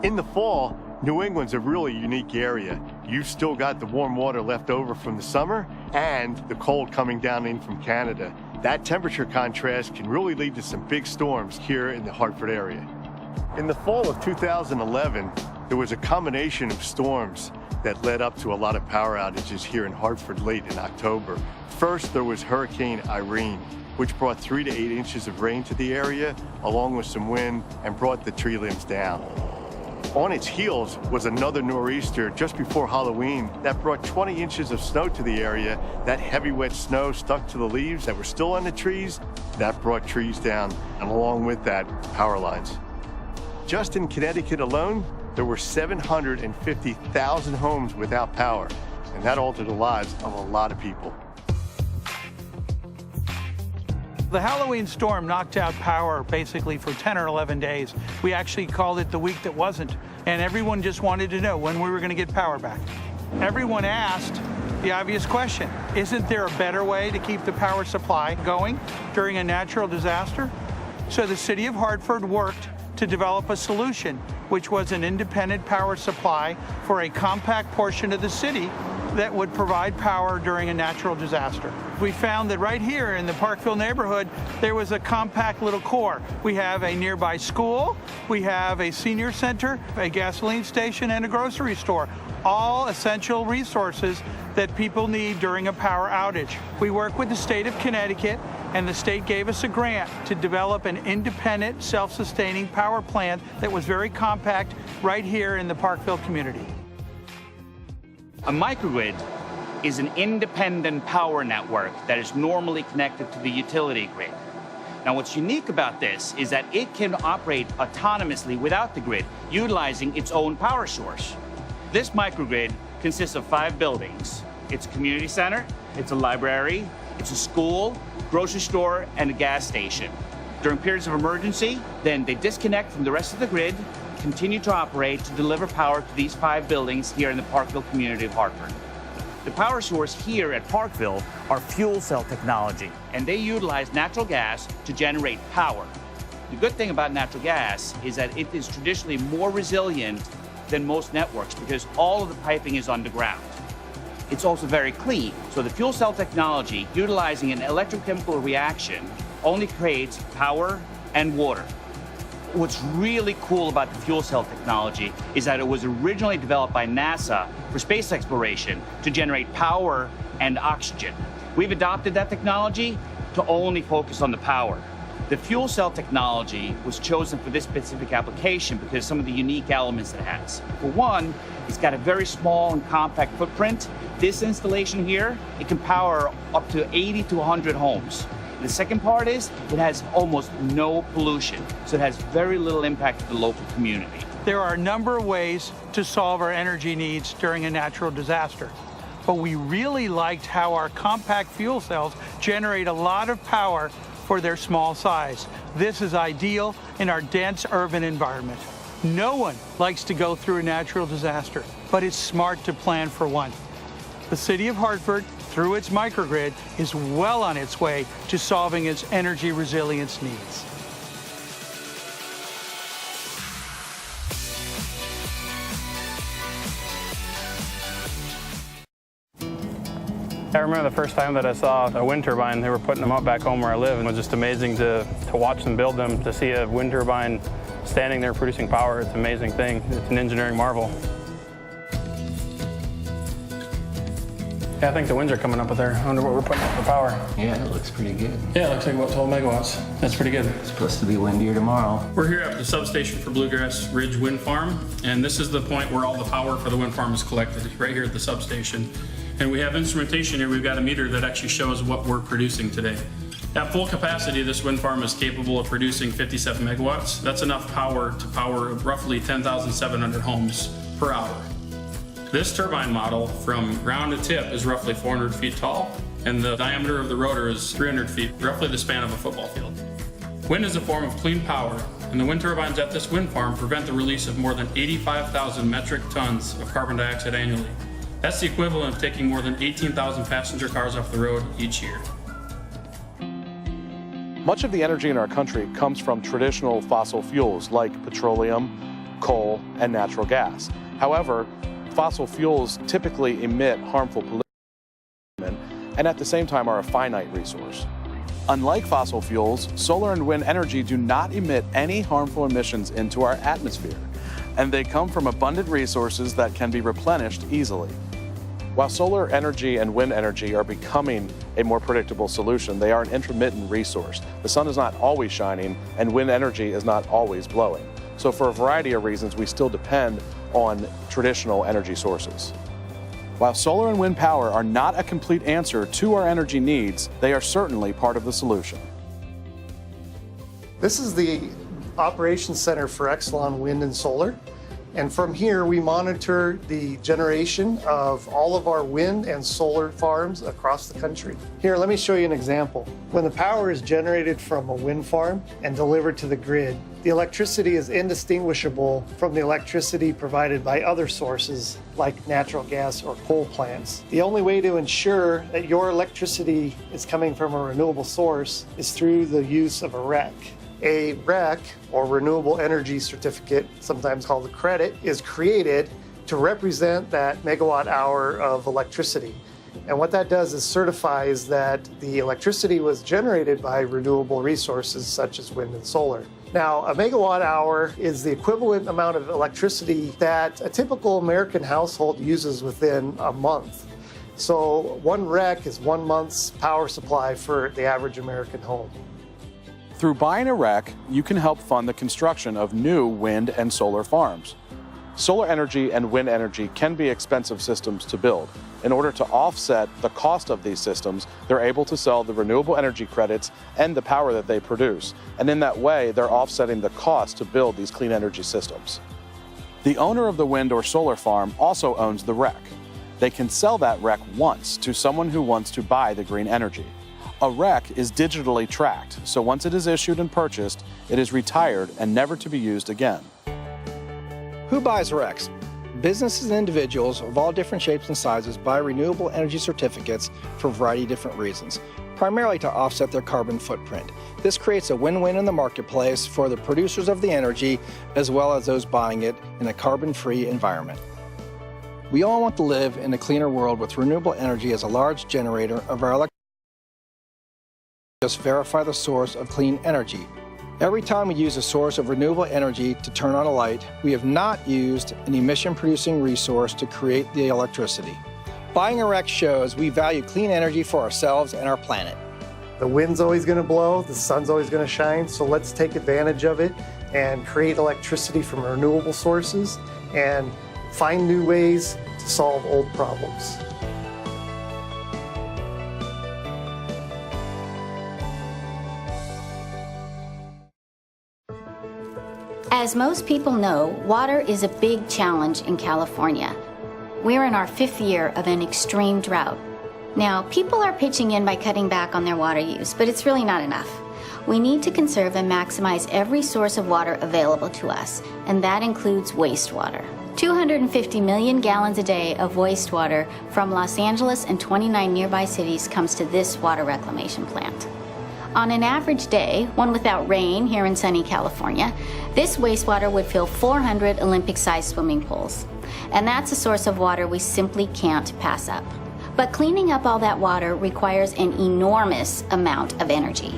In the fall, New England's a really unique area. You've still got the warm water left over from the summer and the cold coming down in from Canada. That temperature contrast can really lead to some big storms here in the Hartford area. In the fall of 2011, there was a combination of storms that led up to a lot of power outages here in Hartford late in October. First, there was Hurricane Irene, which brought 3 to 8 inches of rain to the area, along with some wind, and brought the tree limbs down. On its heels was another nor'easter just before Halloween that brought 20 inches of snow to the area. That heavy wet snow stuck to the leaves that were still on the trees. That brought trees down, and along with that, power lines. Just in Connecticut alone, there were 750,000 homes without power, and that altered the lives of a lot of people. The Halloween storm knocked out power basically for 10 or 11 days. We actually called it the week that wasn't, and everyone just wanted to know when we were going to get power back. Everyone asked the obvious question, isn't there a better way to keep the power supply going during a natural disaster? So the city of Hartford worked to develop a solution, which was an independent power supply for a compact portion of the city that would provide power during a natural disaster. We found that right here in the Parkville neighborhood, there was a compact little core. We have a nearby school, we have a senior center, a gasoline station, and a grocery store. All essential resources that people need during a power outage. We work with the state of Connecticut, and the state gave us a grant to develop an independent, self-sustaining power plant that was very compact right here in the Parkville community. A microgrid is an independent power network that is normally connected to the utility grid. Now, what's unique about this is that it can operate autonomously without the grid, utilizing its own power source. This microgrid consists of 5 buildings. It's a community center, it's a library, it's a school, grocery store, and a gas station. During periods of emergency, then they disconnect from the rest of the grid, continue to operate to deliver power to these 5 buildings here in the Parkville community of Hartford. The power source here at Parkville are fuel cell technology, and they utilize natural gas to generate power. The good thing about natural gas is that it is traditionally more resilient than most networks because all of the piping is underground. It's also very clean, so the fuel cell technology, utilizing an electrochemical reaction, only creates power and water. What's really cool about the fuel cell technology is that it was originally developed by NASA for space exploration to generate power and oxygen. We've adopted that technology to only focus on the power. The fuel cell technology was chosen for this specific application because of some of the unique elements it has. For one, it's got a very small and compact footprint. This installation here, it can power up to 80 to 100 homes. The second part is it has almost no pollution, so it has very little impact to the local community. There are a number of ways to solve our energy needs during a natural disaster, but we really liked how our compact fuel cells generate a lot of power for their small size. This is ideal in our dense urban environment. No one likes to go through a natural disaster, but it's smart to plan for one. The city of Hartford, through its microgrid, is well on its way to solving its energy resilience needs. I remember the first time that I saw a wind turbine. They were putting them up back home where I live, and it was just amazing to watch them build them, to see a wind turbine standing there producing power. It's an amazing thing. It's an engineering marvel. Yeah, I think the winds are coming up with there. I wonder what we're putting up for power. Yeah, it looks pretty good. Yeah, it looks like about 12 megawatts. That's pretty good. It's supposed to be windier tomorrow. We're here at the substation for Bluegrass Ridge Wind Farm, and this is the point where all the power for the wind farm is collected, right here at the substation. And we have instrumentation here. We've got a meter that actually shows what we're producing today. At full capacity, this wind farm is capable of producing 57 megawatts. That's enough power to power roughly 10,700 homes per hour. This turbine model from ground to tip is roughly 400 feet tall, and the diameter of the rotor is 300 feet, roughly the span of a football field. Wind is a form of clean power, and the wind turbines at this wind farm prevent the release of more than 85,000 metric tons of carbon dioxide annually. That's the equivalent of taking more than 18,000 passenger cars off the road each year. Much of the energy in our country comes from traditional fossil fuels like petroleum, coal, and natural gas. However, fossil fuels typically emit harmful pollution and at the same time are a finite resource. Unlike fossil fuels, solar and wind energy do not emit any harmful emissions into our atmosphere, and they come from abundant resources that can be replenished easily. While solar energy and wind energy are becoming a more predictable solution, they are an intermittent resource. The sun is not always shining, and wind energy is not always blowing. So for a variety of reasons, we still depend on traditional energy sources. While solar and wind power are not a complete answer to our energy needs, they are certainly part of the solution. This is the Operations Center for Exelon Wind and Solar. And from here, we monitor the generation of all of our wind and solar farms across the country. Here, let me show you an example. When the power is generated from a wind farm and delivered to the grid, the electricity is indistinguishable from the electricity provided by other sources like natural gas or coal plants. The only way to ensure that your electricity is coming from a renewable source is through the use of a REC. A REC, or Renewable Energy Certificate, sometimes called a credit, is created to represent that megawatt hour of electricity. And what that does is certifies that the electricity was generated by renewable resources such as wind and solar. Now, a megawatt hour is the equivalent amount of electricity that a typical American household uses within a month. So one REC is 1 month's power supply for the average American home. Through buying a REC, you can help fund the construction of new wind and solar farms. Solar energy and wind energy can be expensive systems to build. In order to offset the cost of these systems, they're able to sell the renewable energy credits and the power that they produce. And in that way, they're offsetting the cost to build these clean energy systems. The owner of the wind or solar farm also owns the REC. They can sell that REC once to someone who wants to buy the green energy. A REC is digitally tracked, so once it is issued and purchased, it is retired and never to be used again. Who buys RECs? Businesses and individuals of all different shapes and sizes buy renewable energy certificates for a variety of different reasons, primarily to offset their carbon footprint. This creates a win-win in the marketplace for the producers of the energy as well as those buying it in a carbon-free environment. We all want to live in a cleaner world with renewable energy as a large generator of our electricity. Just verify the source of clean energy. Every time we use a source of renewable energy to turn on a light, we have not used an emission-producing resource to create the electricity. Buying a REC shows we value clean energy for ourselves and our planet. The wind's always going to blow, the sun's always going to shine, so let's take advantage of it and create electricity from renewable sources and find new ways to solve old problems. As most people know, water is a big challenge in California. We're in our 5th year of an extreme drought. Now, people are pitching in by cutting back on their water use, but it's really not enough. We need to conserve and maximize every source of water available to us, and that includes wastewater. 250 million gallons a day of wastewater from Los Angeles and 29 nearby cities comes to this water reclamation plant. On an average day, one without rain here in sunny California, this wastewater would fill 400 Olympic-sized swimming pools. And that's a source of water we simply can't pass up. But cleaning up all that water requires an enormous amount of energy.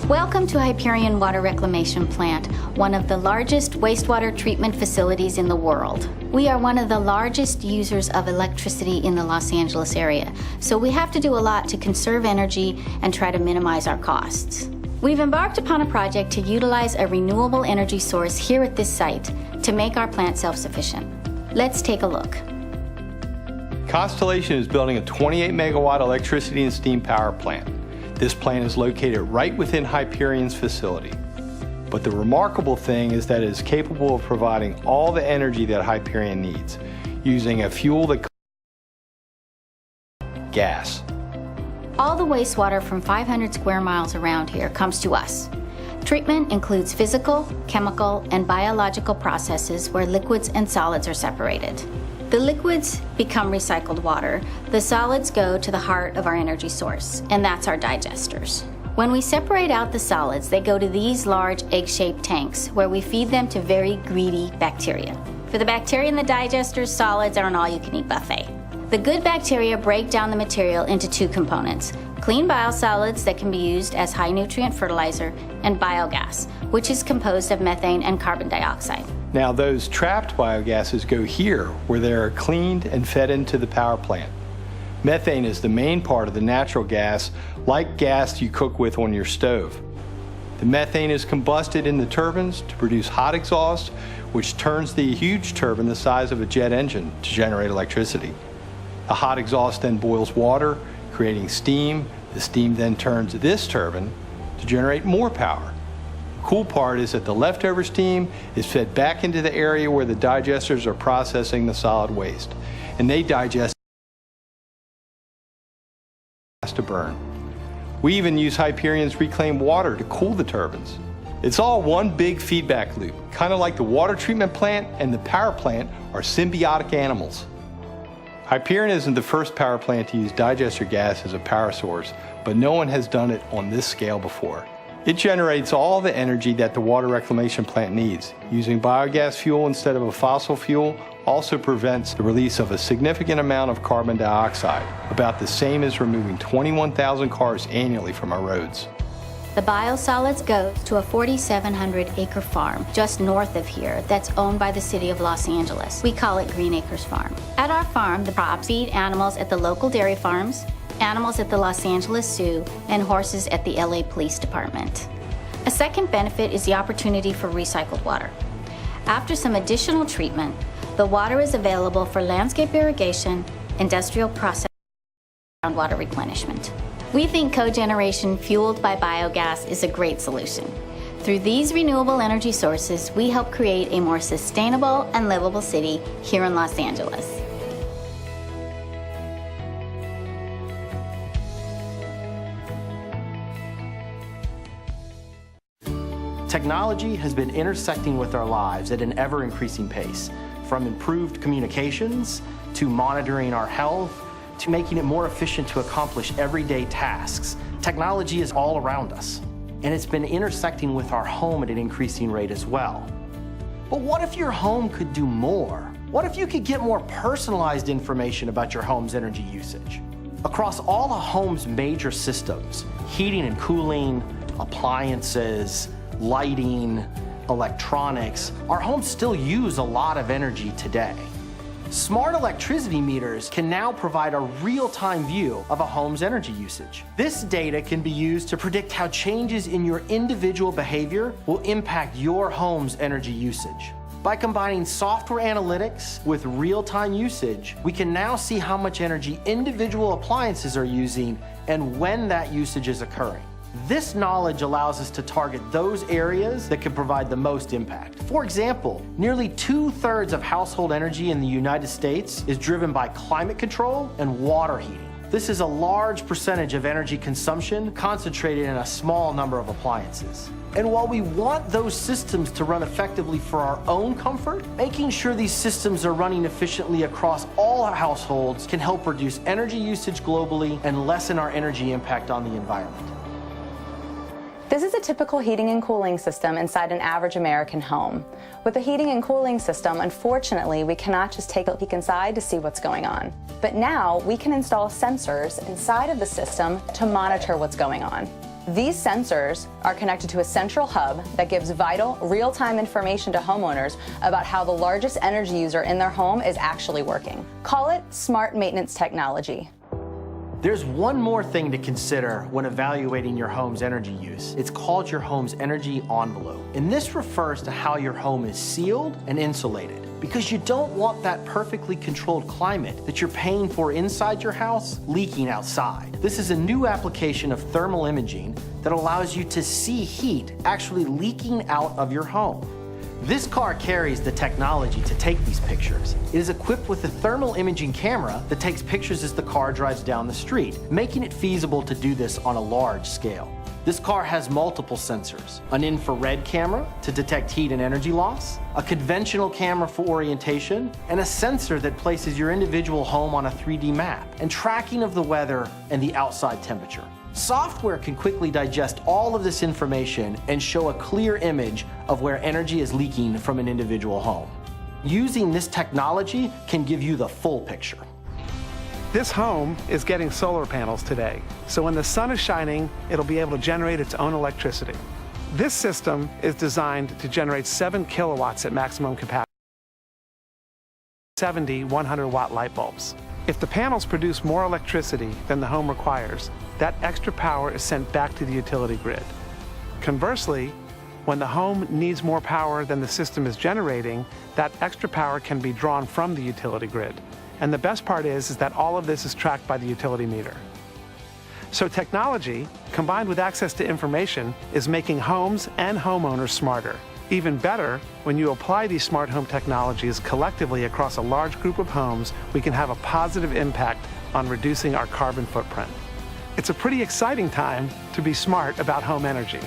Welcome to Hyperion Water Reclamation Plant, one of the largest wastewater treatment facilities in the world. We are one of the largest users of electricity in the Los Angeles area, so we have to do a lot to conserve energy and try to minimize our costs. We've embarked upon a project to utilize a renewable energy source here at this site to make our plant self-sufficient. Let's take a look. Constellation is building a 28 megawatt electricity and steam power plant. This plant is located right within Hyperion's facility. But the remarkable thing is that it is capable of providing all the energy that Hyperion needs, using a fuel that gas. All the wastewater from 500 square miles around here comes to us. Treatment includes physical, chemical, and biological processes where liquids and solids are separated. The liquids become recycled water. The solids go to the heart of our energy source, and that's our digesters. When we separate out the solids, they go to these large egg-shaped tanks where we feed them to very greedy bacteria. For the bacteria in the digesters, solids are an all-you-can-eat buffet. The good bacteria break down the material into two components: clean biosolids that can be used as high-nutrient fertilizer, and biogas, which is composed of methane and carbon dioxide. Now those trapped biogases go here, where they are cleaned and fed into the power plant. Methane is the main part of the natural gas, like gas you cook with on your stove. The methane is combusted in the turbines to produce hot exhaust, which turns the huge turbine the size of a jet engine to generate electricity. The hot exhaust then boils water, creating steam. The steam then turns this turbine to generate more power. The cool part is that the leftover steam is fed back into the area where the digesters are processing the solid waste, and they digest to burn. We even use Hyperion's reclaimed water to cool the turbines. It's all one big feedback loop, kind of like the water treatment plant and the power plant are symbiotic animals. Hyperion isn't the first power plant to use digester gas as a power source, but no one has done it on this scale before. It generates all the energy that the water reclamation plant needs. Using biogas fuel instead of a fossil fuel also prevents the release of a significant amount of carbon dioxide, about the same as removing 21,000 cars annually from our roads. The biosolids go to a 4,700-acre farm just north of here that's owned by the city of Los Angeles. We call it Green Acres Farm. At our farm, the crops feed animals at the local dairy farms, animals at the Los Angeles Zoo, and horses at the LA Police Department. A second benefit is the opportunity for recycled water. After some additional treatment, the water is available for landscape irrigation, industrial processing, and groundwater replenishment. We think cogeneration fueled by biogas is a great solution. Through these renewable energy sources, we help create a more sustainable and livable city here in Los Angeles. Technology has been intersecting with our lives at an ever-increasing pace, from improved communications to monitoring our health to making it more efficient to accomplish everyday tasks. Technology is all around us, and it's been intersecting with our home at an increasing rate as well. But what if your home could do more? What if you could get more personalized information about your home's energy usage? Across all a home's major systems, heating and cooling, appliances, lighting, electronics, our homes still use a lot of energy today. Smart electricity meters can now provide a real-time view of a home's energy usage. This data can be used to predict how changes in your individual behavior will impact your home's energy usage. By combining software analytics with real-time usage, we can now see how much energy individual appliances are using and when that usage is occurring. This knowledge allows us to target those areas that can provide the most impact. For example, nearly 2/3 of household energy in the United States is driven by climate control and water heating. This is a large percentage of energy consumption concentrated in a small number of appliances. And while we want those systems to run effectively for our own comfort, making sure these systems are running efficiently across all our households can help reduce energy usage globally and lessen our energy impact on the environment. This is a typical heating and cooling system inside an average American home. With a heating and cooling system, unfortunately, we cannot just take a peek inside to see what's going on. But now we can install sensors inside of the system to monitor what's going on. These sensors are connected to a central hub that gives vital, real-time information to homeowners about how the largest energy user in their home is actually working. Call it smart maintenance technology. There's one more thing to consider when evaluating your home's energy use. It's called your home's energy envelope. And this refers to how your home is sealed and insulated, because you don't want that perfectly controlled climate that you're paying for inside your house leaking outside. This is a new application of thermal imaging that allows you to see heat actually leaking out of your home. This car carries the technology to take these pictures. It is equipped with a thermal imaging camera that takes pictures as the car drives down the street, making it feasible to do this on a large scale. This car has multiple sensors: an infrared camera to detect heat and energy loss, a conventional camera for orientation, and a sensor that places your individual home on a 3D map, and tracking of the weather and the outside temperature. Software can quickly digest all of this information and show a clear image of where energy is leaking from an individual home. Using this technology can give you the full picture. This home is getting solar panels today, so when the sun is shining, it'll be able to generate its own electricity. This system is designed to generate 7 kilowatts at maximum capacity, 70 100-watt light bulbs. If the panels produce more electricity than the home requires, that extra power is sent back to the utility grid. Conversely, when the home needs more power than the system is generating, that extra power can be drawn from the utility grid. And the best part is that all of this is tracked by the utility meter. So technology, combined with access to information, is making homes and homeowners smarter. Even better, when you apply these smart home technologies collectively across a large group of homes, we can have a positive impact on reducing our carbon footprint. It's a pretty exciting time to be smart about home energy.